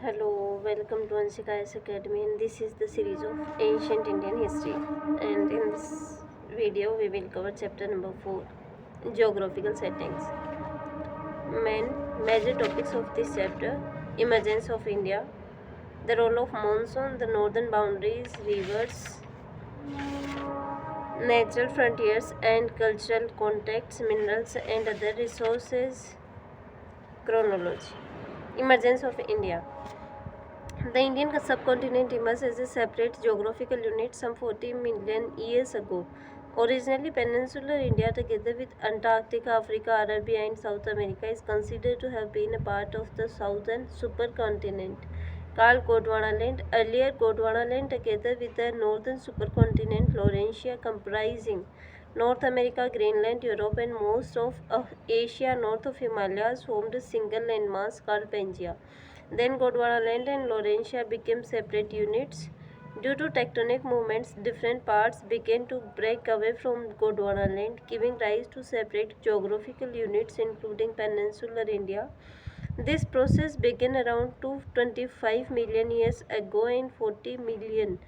Hello, welcome to Anshika S Academy, and this is the series of Ancient Indian History. And in this video, we will cover chapter number 4, Geographical Settings. Main major topics of this chapter: emergence of India, the role of monsoon, the northern boundaries, rivers, natural frontiers and cultural contexts, minerals and other resources, chronology. Emergence of India. The Indian subcontinent emerged as a separate geographical unit some 40 million years ago. Originally, peninsular India, together with Antarctica, Africa, Arabia, and South America, is considered to have been a part of the southern supercontinent called Gondwanaland. Earlier, Gondwanaland, together with the northern supercontinent Laurentia, comprising North America, Greenland, Europe, and most of Asia north of Himalayas, formed a single landmass called Pangaea. Then Gondwanaland and Laurentia became separate units. Due to tectonic movements, different parts began to break away from Gondwanaland, giving rise to separate geographical units including peninsular India. This process began around 225 million years ago, and 40 million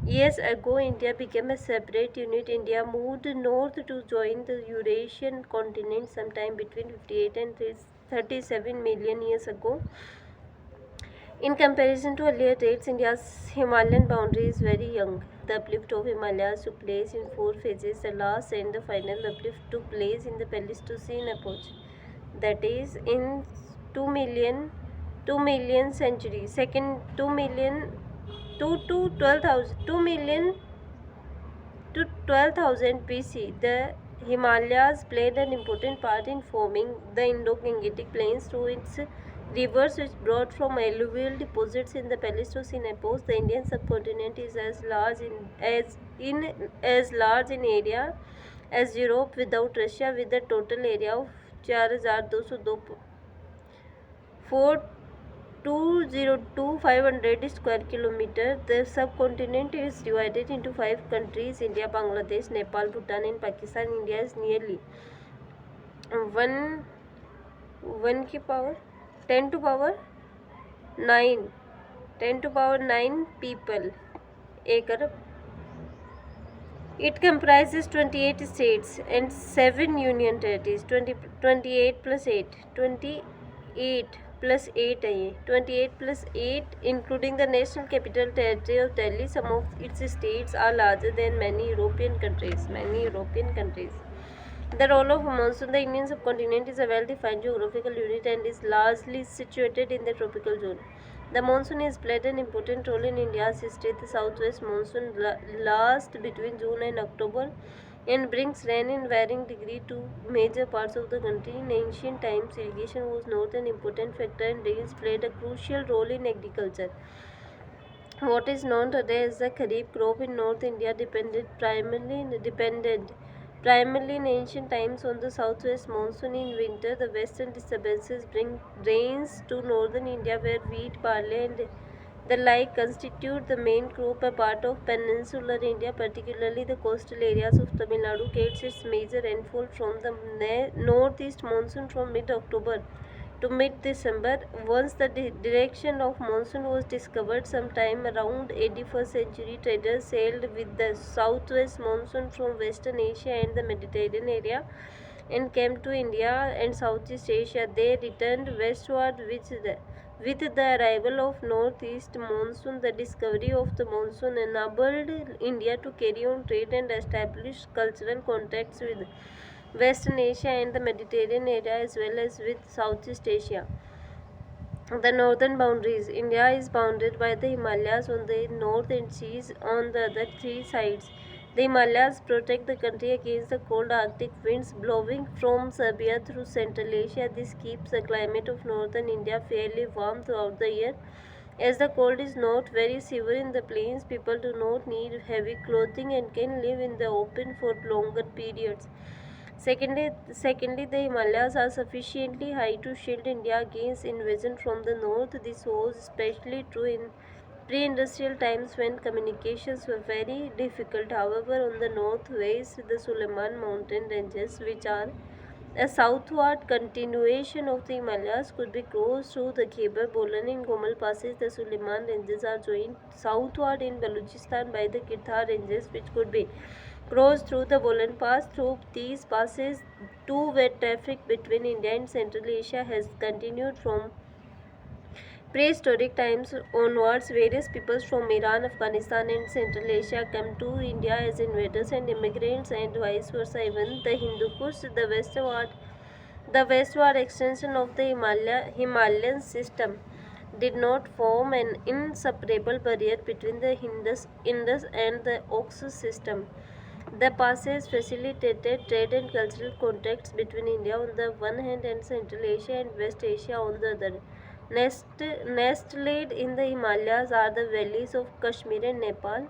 years ago India became a separate unit. India moved north to join the Eurasian continent sometime between 58 and 37 million years ago. In comparison to earlier dates, India's Himalayan boundary is very young. The uplift of Himalayas took place in four phases. The last and the final uplift took place in the Pleistocene epoch, that is, in 2 million centuries. Second, 2 million to 12,000 2 million to 12,000 BC. The Himalayas played an important part in forming the Indo-Gangetic Plains through its rivers, which brought from alluvial deposits in the Pleistocene epoch. The Indian subcontinent is as large in area as Europe without Russia, with a total area of 4,202,500 square kilometers. The subcontinent is divided into 5 countries: India, Bangladesh, Nepal, Bhutan, and Pakistan. India is nearly 1 की power 10 to power 9 10 to power 9 people. एक अरब. It comprises 28 states and 7 union territories. 28 plus 8. 28 plus 8 है ये. 28 plus 8 including the national capital territory of Delhi. Some of its states are larger than many European countries. The role of monsoon. The Indian subcontinent is a well-defined geographical unit and is largely situated in the tropical zone. The monsoon has played an important role in India's history. The southwest monsoon lasts between June and October and brings rain in varying degree to major parts of the country. In ancient times, irrigation was not an important factor, and rains played a crucial role in agriculture. What is known today as the Kharif crop in North India depended primarily in ancient times on the southwest monsoon. In winter, the western disturbances bring rains to northern India, where wheat, barley, and the like constitute the main crop. A part of peninsular India, particularly the coastal areas of Tamil Nadu, gets its major rainfall from the northeast monsoon from mid-October to mid-December. Once the direction of monsoon was discovered sometime around 81st century, traders sailed with the southwest monsoon from Western Asia and the Mediterranean area and came to India and Southeast Asia. They returned westward with the arrival of northeast monsoon. The discovery of the monsoon enabled India to carry on trade and establish cultural contacts with Western Asia and the Mediterranean area, as well as with Southeast Asia. The northern boundaries. India is bounded by the Himalayas on the north and seas on the other three sides. The Himalayas protect the country against the cold Arctic winds blowing from Siberia through Central Asia. This keeps the climate of northern India fairly warm throughout the year. As the cold is not very severe in the plains, people do not need heavy clothing and can live in the open for longer periods. Secondly, the Himalayas are sufficiently high to shield India against invasion from the north. This was especially true in pre-industrial times when communications were very difficult. However, on the northwest, the Suleiman mountain ranges, which are A southward continuation of the Himalayas could be crossed through the Khyber, Bolan and Gomal passes. The Suleiman ranges are joined southward in Balochistan by the Kirthar ranges, which could be crossed through the Bolan Pass. Through these passes, two-way traffic between India and Central Asia has continued from prehistoric times onwards. Various peoples from Iran, Afghanistan, and Central Asia come to India as invaders and immigrants, and vice versa. Even the Hindu Kush, the westward extension of the Himalayan system, did not form an inseparable barrier between the Indus and the Oxus system. The passage facilitated trade and cultural contacts between India on the one hand and Central Asia and West Asia on the other. Nestled in the Himalayas are the valleys of Kashmir and Nepal.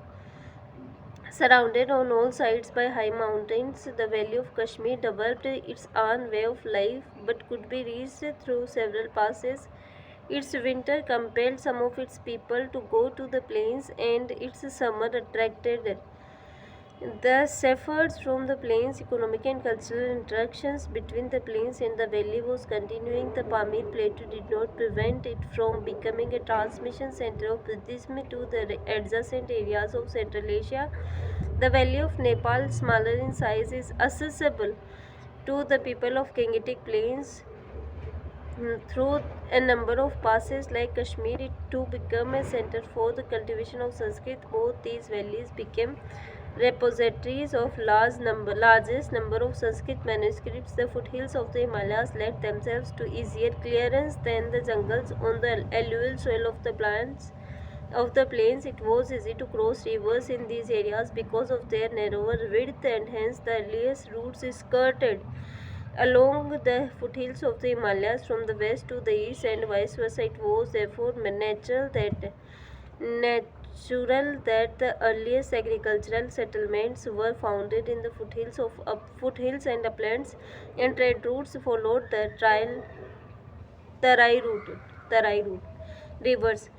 Surrounded on all sides by high mountains, the Valley of Kashmir developed its own way of life but could be reached through several passes. Its winter compelled some of its people to go to the plains, and its summer attracted the shepherds from the plains. Economic and cultural interactions between the plains and the valley was continuing. The Pamir Plateau did not prevent it from becoming a transmission center of Buddhism to the adjacent areas of Central Asia. The valley of Nepal, smaller in size, is accessible to the people of Gangetic Plains through a number of passes. Like Kashmir, it too became a center for the cultivation of Sanskrit. Both these valleys became repositories of largest number of Sanskrit manuscripts. The foothills of the Himalayas lent themselves to easier clearance than the jungles on the alluvial soil of the plains. It was easy to cross rivers in these areas because of their narrower width, and hence the earliest routes skirted along the foothills of the Himalayas from the west to the east and vice versa. It was therefore natural that the earliest agricultural settlements were founded in the foothills and uplands, and trade routes followed the Rai route. Rivers.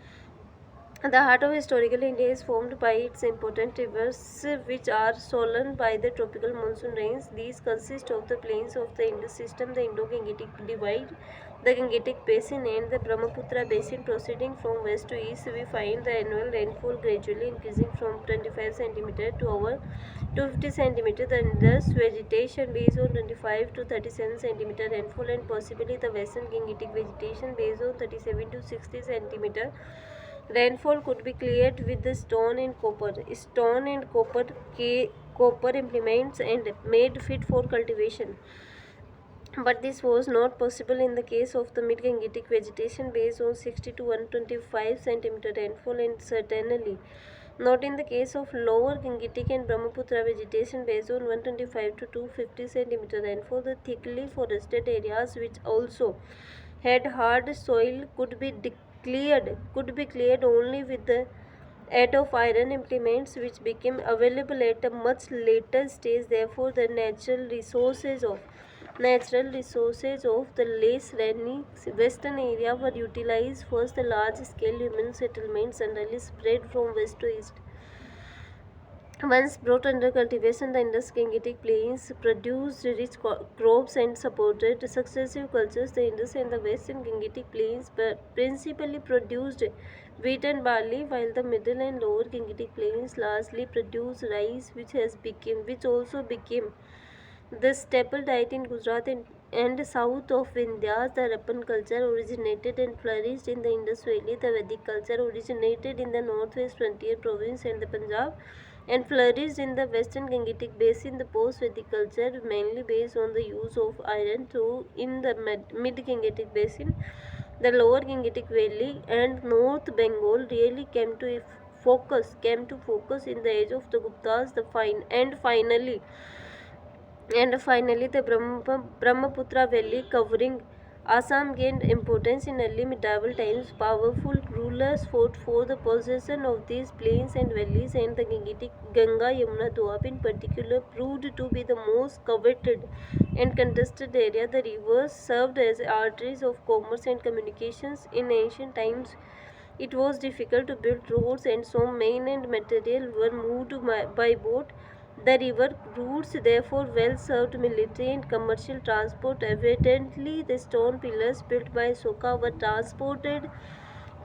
The heart of historical India is formed by its important rivers, which are swollen by the tropical monsoon rains. These consist of the plains of the Indus system, the Indo-Gangetic Divide, the Gangetic Basin, and the Brahmaputra Basin. Proceeding from west to east, we find the annual rainfall gradually increasing from 25 cm to over 250 cm. The Indus vegetation based on 25 to 37 cm rainfall, and possibly the Western Gangetic vegetation based on 37 to 60 cm. Rainfall could be cleared with the stone and copper implements and made fit for cultivation. But this was not possible in the case of the mid-Gangetic vegetation based on 60 to 125 cm rainfall, and certainly not in the case of lower Gangetic and Brahmaputra vegetation based on 125 to 250 cm rainfall. The thickly forested areas, which also had hard soil, could be cleared only with the aid of iron implements, which became available at a much later stage. Therefore, the natural resources of the less rainy western area were utilized. First, the large-scale human settlements generally spread from west to east. Once brought under cultivation, the Indus-Gangetic plains produced rich crops and supported successive cultures. The Indus and the Western Gangetic plains principally produced wheat and barley, while the Middle and Lower Gangetic plains largely produced rice, which also became the staple diet in Gujarat and south of Vindhyas. The Harappan culture originated and flourished in the Indus Valley. The Vedic culture originated in the northwest frontier province and the Punjab, and flourished in the western Gangetic basin. The post-Vedic culture, mainly based on the use of iron ore in the mid-Gangetic basin, the lower Gangetic valley, and North Bengal, really came to focus in the age of the Guptas. Finally, the Brahmaputra Valley covering Assam gained importance in early medieval times. Powerful rulers fought for the possession of these plains and valleys, and the Ganga Yamuna Doab in particular proved to be the most coveted and contested area. The rivers served as arteries of commerce and communications. In ancient times, it was difficult to build roads, and so men and material were moved by boat. The river routes therefore well served military and commercial transport. Evidently, the stone pillars built by Soka were transported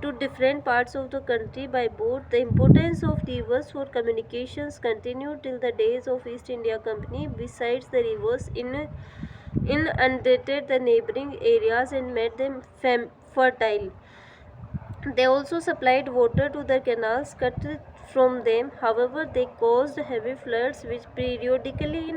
to different parts of the country by boat. The importance of rivers for communications continued till the days of East India Company. Besides, the rivers inundated the neighboring areas and made them fertile. They also supplied water to the canals cut from them. However, they caused heavy floods which periodically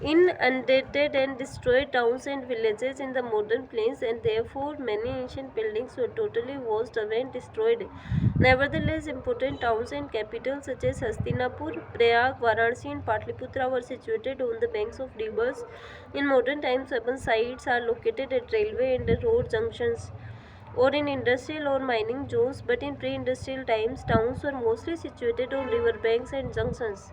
inundated and destroyed towns and villages in the modern plains, and therefore many ancient buildings were totally washed away and destroyed. Nevertheless, important towns and capitals such as Hastinapur, Prayag, Varanasi, and Patliputra were situated on the banks of rivers. In modern times, urban sites are located at railway and road junctions or in industrial or mining zones, but in pre-industrial times, towns were mostly situated on riverbanks and junctions.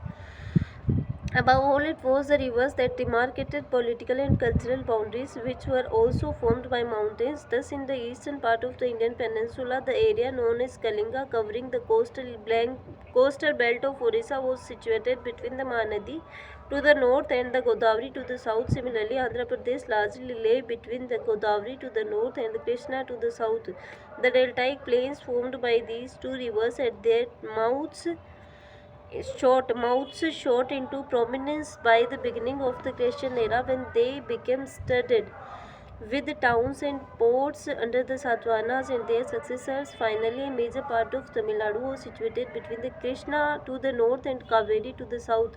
Above all, it was the rivers that demarcated political and cultural boundaries, which were also formed by mountains. Thus, in the eastern part of the Indian peninsula, the area known as Kalinga, covering the coastal belt of Orissa, was situated between the Mahanadi to the north and the Godavari to the south. Similarly, Andhra Pradesh largely lay between the Godavari to the north and the Krishna to the south. The deltaic plains formed by these two rivers at their mouths shot into prominence by the beginning of the Christian era, when they became studded with towns and ports under the Satavahanas and their successors. Finally, a major part of Tamil Nadu was situated between the Krishna to the north and Kaveri to the south.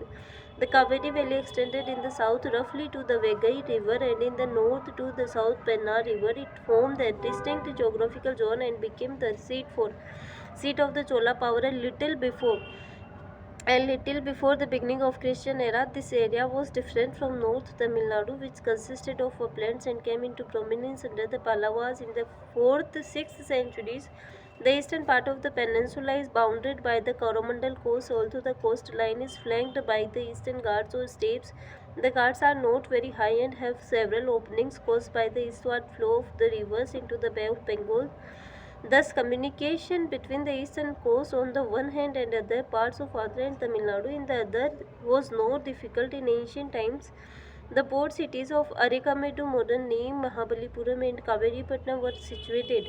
The Kaveri Valley extended in the south roughly to the Vegai River, and in the north to the South Pennar River. It formed a distinct geographical zone and became the seat of the Chola power a little before the beginning of Christian era. This area was different from North Tamil Nadu, which consisted of uplands and came into prominence under the Pallavas in the 4th-6th centuries. The eastern part of the peninsula is bounded by the Coromandel coast, although the coastline is flanked by the eastern Ghats or steppes. The Ghats are not very high and have several openings caused by the eastward flow of the rivers into the Bay of Bengal. Thus, communication between the eastern coast on the one hand and other parts of Andhra and Tamil Nadu in the other was more difficult in ancient times. The port cities of Arikamedu, modern name Mahabalipuram, and Kaveripatnam were situated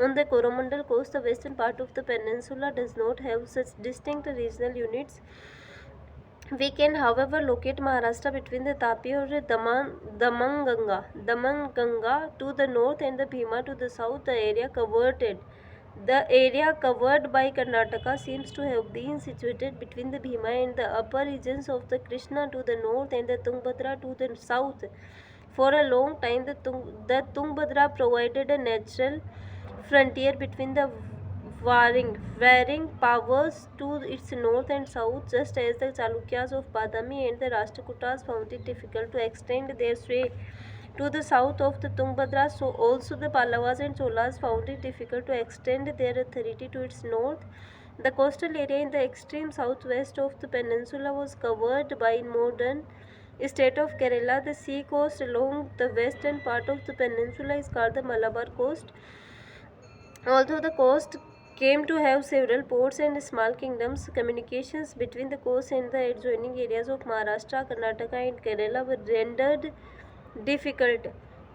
on the Coromandel coast. The western part of the peninsula does not have such distinct regional units. We can, however, locate Maharashtra between the Tapi or Damanganga to the north and the Bhima to the south. The area covered by Karnataka seems to have been situated between the Bhima and the upper regions of the Krishna to the north and the Tungbhadra to the south. For a long time, the Tungbhadra provided a natural frontier between the varying powers to its north and south, just as the Chalukyas of Badami and the Rashtrakutas found it difficult to extend their sway to the south of the Tungbhadra, so also the Pallavas and Cholas found it difficult to extend their authority to its north. The coastal area in the extreme southwest of the peninsula was covered by modern state of Kerala. The sea coast along the western part of the peninsula is called the Malabar coast. Although the coast came to have several ports and small kingdoms, communications between the coast and the adjoining areas of Maharashtra, Karnataka, and Kerala were rendered difficult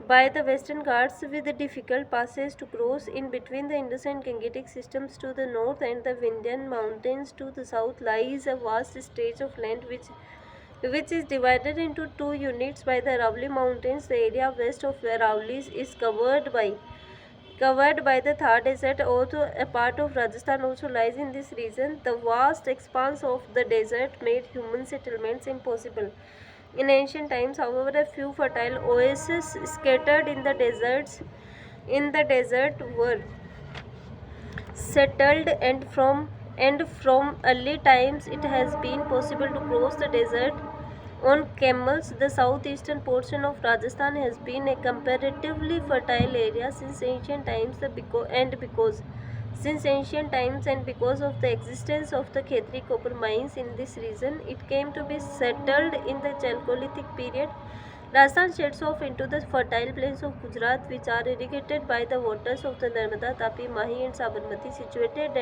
by the Western Ghats, with the difficult passes to cross in between the Indus and Gangetic systems to the north and the Vindhyan mountains to the south. Lies a vast stretch of land which is divided into two units by the Aravalli Mountains. The area west of Aravalli is covered by the Thar Desert, although a part of Rajasthan also lies in this region. The vast expanse of the desert made human settlements impossible. In ancient times, however, a few fertile oases scattered in the desert were settled, and from early times it has been possible to cross the desert on camels. The southeastern portion of Rajasthan has been a comparatively fertile area since ancient times, and because of the existence of the Khetri copper mines in this region, it came to be settled in the Chalcolithic period. Rajasthan sheds off into the fertile plains of Gujarat, which are irrigated by the waters of the Narmada, Tapi, Mahi, and Sabarmati, situated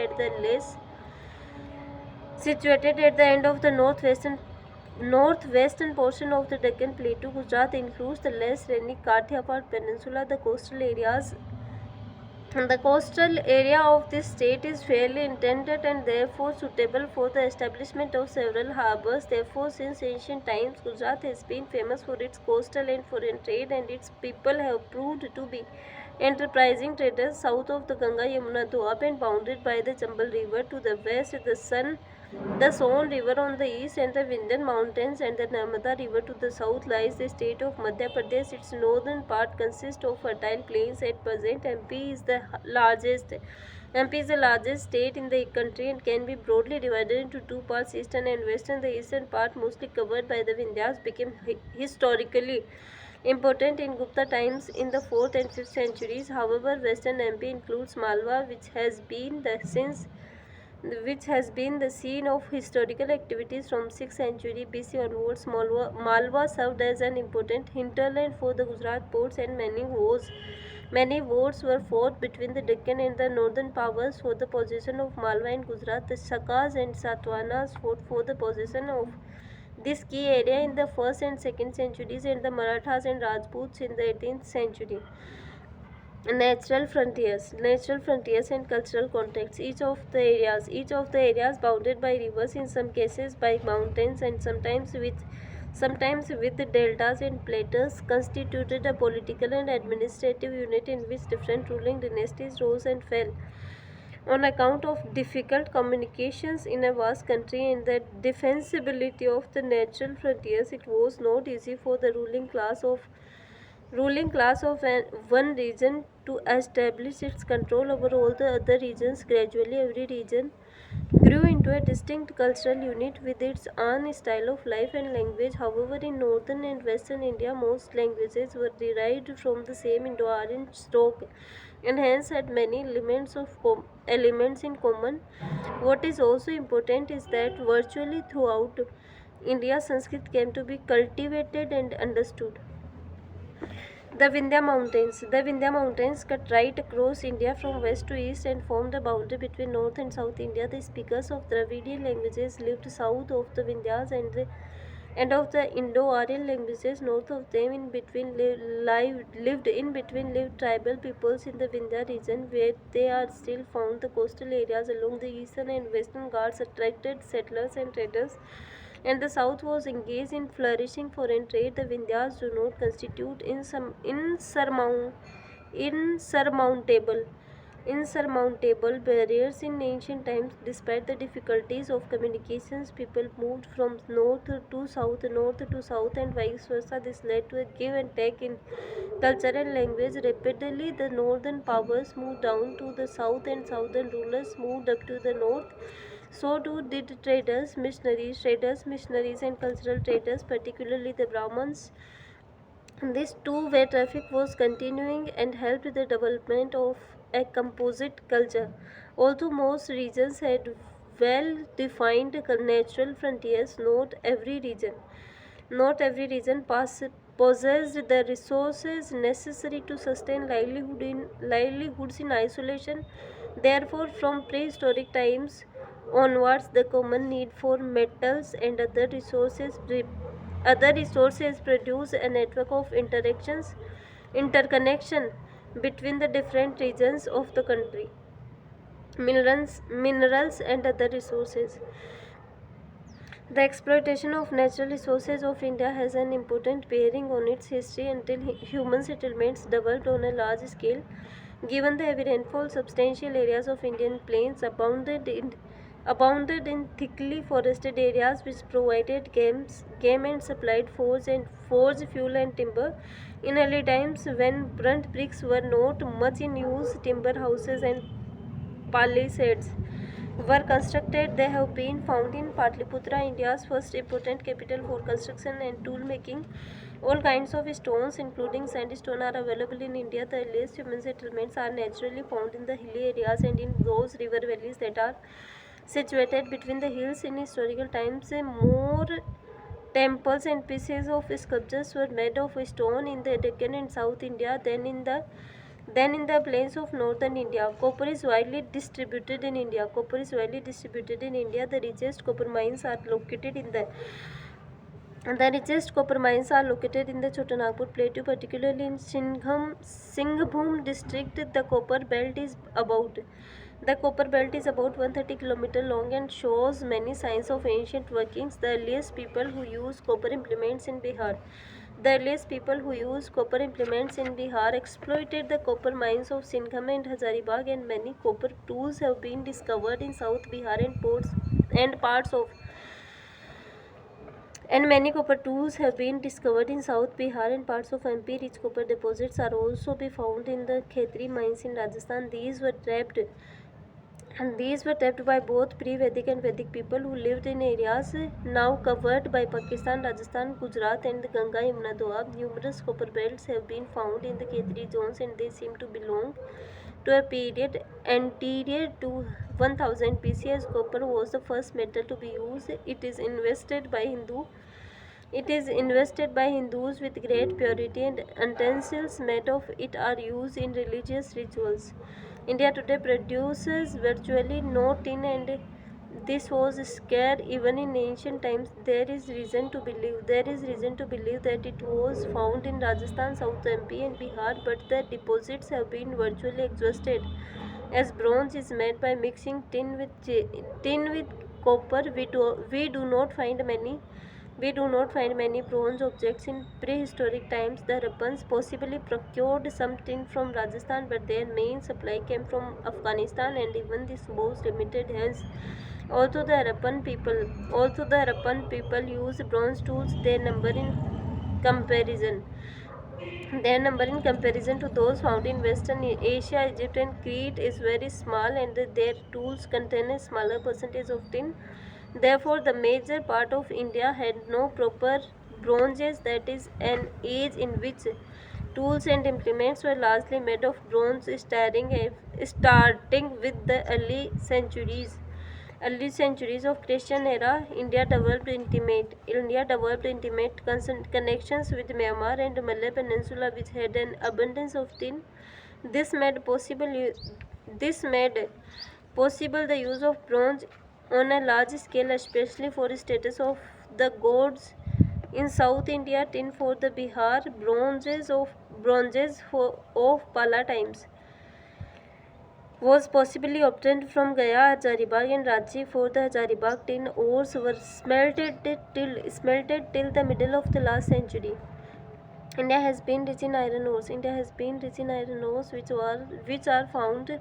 at the end of the northwestern northwestern portion of the Deccan Plateau, Gujarat includes the less rainy Kathiawar Peninsula. The coastal area of this state is fairly indented and therefore suitable for the establishment of several harbours. Therefore, since ancient times, Gujarat has been famous for its coastal and foreign trade, and its people have proved to be enterprising traders. South of the Ganga Yamuna Doab and bounded by the Chambal River to the west, the Son River on the east, and the Vindhyan Mountains and the Narmada River to the south lies the state of Madhya Pradesh. Its northern part consists of fertile plains. At present, MP is the largest state in the country and can be broadly divided into two parts, eastern and western. The eastern part, mostly covered by the Vindhyas, became historically important in Gupta times in the 4th and 5th centuries. However, western MP includes Malwa, which has been the scene of historical activities from 6th century BC onwards. Malwa served as an important hinterland for the Gujarat ports, and many wars were fought between the Deccan and the northern powers for the possession of Malwa in Gujarat. The Shakas and Satwahanas fought for the possession of this key area in the 1st and 2nd centuries, and the Marathas and Rajputs in the 18th century. Natural frontiers and cultural contexts. Each of the areas bounded by rivers, in some cases by mountains, and sometimes with deltas and plateaus, constituted a political and administrative unit in which different ruling dynasties rose and fell. On account of difficult communications in a vast country and the defensibility of the natural frontiers, it was not easy for the one region to establish its control over all the other regions. Gradually, every region grew into a distinct cultural unit with its own style of life and language. However, in northern and western India, most languages were derived from the same Indo-Aryan stock and hence had many elements in common. What is also important is that virtually throughout India, Sanskrit came to be cultivated and understood. The Vindhya Mountains cut right across India from west to east and formed the boundary between North and South India. The speakers of Dravidian languages lived south of the Vindhyas, and of the Indo-Aryan languages north of them. Lived tribal peoples in the Vindhya region, where they are still found. The coastal areas along the eastern and western Ghats attracted settlers and traders, and the south was engaged in flourishing foreign trade. The Vindhyas do not constitute insurmountable insurmountable barriers in ancient times. Despite the difficulties of communications, people moved from north to south, and vice versa. This led to a give and take in culture and language. Rapidly, the northern powers moved down to the south, and southern rulers moved up to the north. So too did missionaries, and cultural traders, particularly the Brahmins. This two-way traffic was continuing and helped the development of a composite culture. Although most regions had well-defined natural frontiers, not every region possessed the resources necessary to sustain livelihoods in isolation. Therefore, from prehistoric times onwards, the common need for metals and other resources produce a network of interconnection between the different regions of the country. Minerals and other resources. The exploitation of natural resources of India has an important bearing on its history until human settlements developed on a large scale. Given the heavy rainfall, substantial areas of Indian plains abounded in thickly forested areas which provided game and supplied forge fuel and timber. In early times, when burnt bricks were not much in use, timber houses and palisades were constructed. They have been found in Patliputra, India's first important capital for construction and tool making. All kinds of stones, including sandstone, are available in India. The earliest human settlements are naturally found in the hilly areas and in those river valleys that are situated between the hills. In historical times, more temples and pieces of sculptures were made of stone in the Deccan and South India than in the plains of northern India. Copper is widely distributed in India. The richest copper mines are located in the The richest copper mines are located in the Chotanagpur Plateau, particularly in Singhbhum district. The copper belt is about 130 km long and shows many signs of ancient workings. The earliest people who use copper implements in Bihar. The earliest people who used copper implements in Bihar exploited the copper mines of Singham and Hazaribagh, and many copper tools have been discovered in South Bihar and parts of and many copper tools have been discovered in South Bihar and parts of MP. Rich copper deposits are also be found in the Khetri mines in Rajasthan. These were tapped by both pre-Vedic and Vedic people who lived in areas now covered by Pakistan, Rajasthan, Gujarat and the Ganga Yamuna Doab. Numerous copper belts have been found in the Khetri zones, and they seem to belong to a period anterior to 1000 BC, as copper was the first metal to be used. It is invested by Hindus with great purity, and utensils made of it are used in religious rituals. India today produces virtually no tin, and this was scarce even in ancient times. There is reason to believe that it was found in Rajasthan, South MP and Bihar, but the deposits have been virtually exhausted. As bronze is made by mixing tin with copper, we do not find many bronze objects in prehistoric times. The Harappans possibly procured some tin from Rajasthan, but their main supply came from Afghanistan, and even this was limited. Hence, although the Harappan people used bronze tools, comparison their number in comparison to those found in Western Asia, Egypt and Crete is very small, and their tools contain a smaller percentage of tin. Therefore, the major part of India had no proper bronze age, that is, an age in which tools and implements were largely made of bronze, starting with the early centuries of Christian era. India developed intimate connections with Myanmar and Malay Peninsula, which had an abundance of tin. This made possible the use of bronze on a large scale, especially for status of the gods in South India. Tin for the Bihar, bronzes of Pala times was possibly obtained from Gaya, Hazaribagh and Ranchi. For the Hazaribagh, tin ores were smelted till the middle of the last century. India has been rich in iron ores. Which are found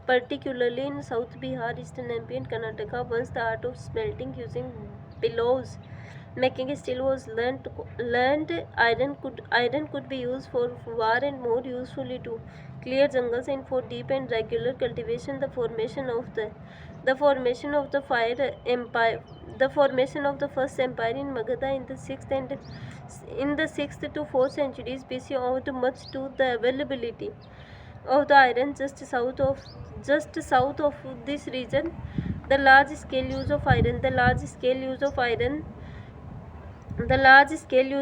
particularly in South Bihar, Eastern MP and Karnataka. Once the art of smelting using bellows making steel was learned, iron could be used for war and more usefully to clear jungles and for deep and regular cultivation. The formation of the fire empire the formation of the first empire in Magadha in the 6th to 4th centuries BC owed much to the availability of the iron just south of this region. The large scale use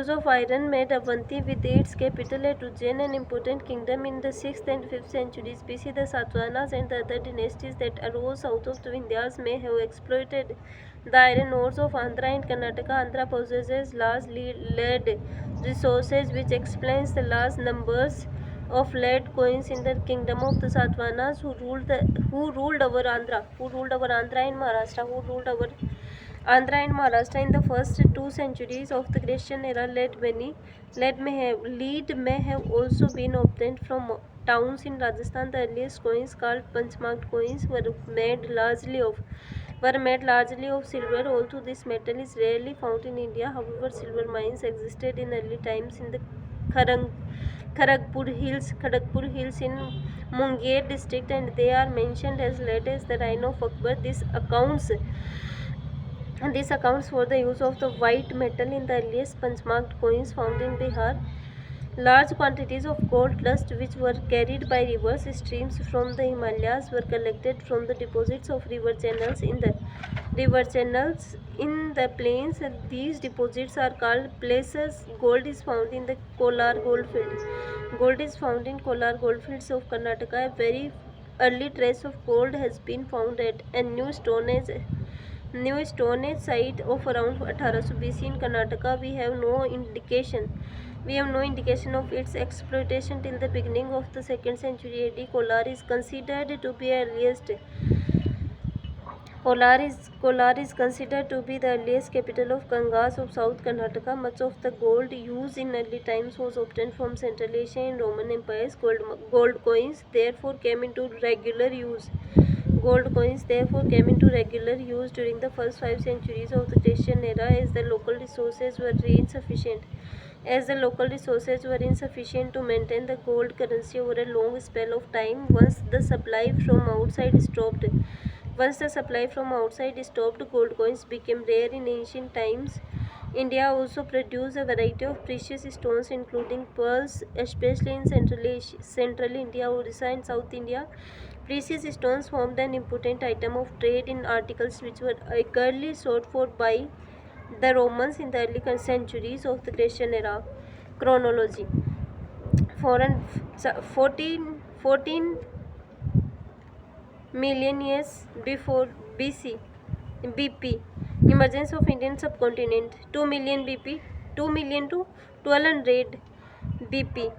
of iron made Avanti, with its capital at Ujjain, an important kingdom in the 6th and 5th centuries BC. The Satavahanas and the other dynasties that arose south of the Vindhyas may have exploited the iron ores of Andhra and Karnataka. Andhra possesses large lead resources, which explains the large numbers of lead coins in the kingdom of the Satavahanas, who ruled over Andhra and Maharashtra in the first 2 centuries of the Christian era. Lead may have also been obtained from towns in Rajasthan. The earliest coins, called Panchmarked coins, were made largely of silver. Although this metal is rarely found in India, however, silver mines existed in early times in the Kharang Kharagpur Hills in Munger district, and they are mentioned as late as the reign of Akbar. This accounts for the use of the white metal in the earliest punch-marked coins found in Bihar. Large quantities of gold dust, which were carried by rivers streams from the Himalayas, were collected from the deposits of river channels in the plains. These deposits are called placers. Gold is found in Kolar goldfields of Karnataka. A very early trace of gold has been found at a new Stone Age New Stone Age site of around 1800 BC in Karnataka. We have no indication of its exploitation till the beginning of the 2nd century AD. Kolar is considered to be the earliest capital of Gangas of South Karnataka. Much of the gold used in early times was obtained from Central Asia and Roman empires. Gold coins therefore came into regular use. During the first 5 centuries of the Christian era, as the local resources were insufficient to maintain the gold currency over a long spell of time. Once the supply from outside stopped, gold coins became rare in ancient times. India also produced a variety of precious stones, including pearls, especially in Central India, Orissa, and South India. Precious stones formed an important item of trade in articles which were eagerly sought for by the Romans in the early centuries of the Christian era. Chronology: 14 million years before BC. BP. Emergence of Indian subcontinent. 2 million BP. 2 million to 1200 BP.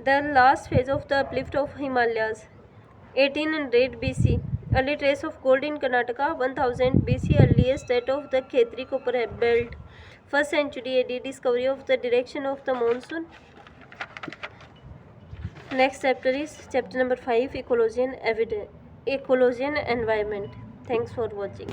The last phase of the uplift of Himalayas. 1800 BC. Early trace of gold in Karnataka. 1000 BC. Earliest date of the Khetri copper belt. 1st century AD. Discovery of the direction of the monsoon. Next chapter is chapter number 5, Ecology and Environment. Thanks for watching.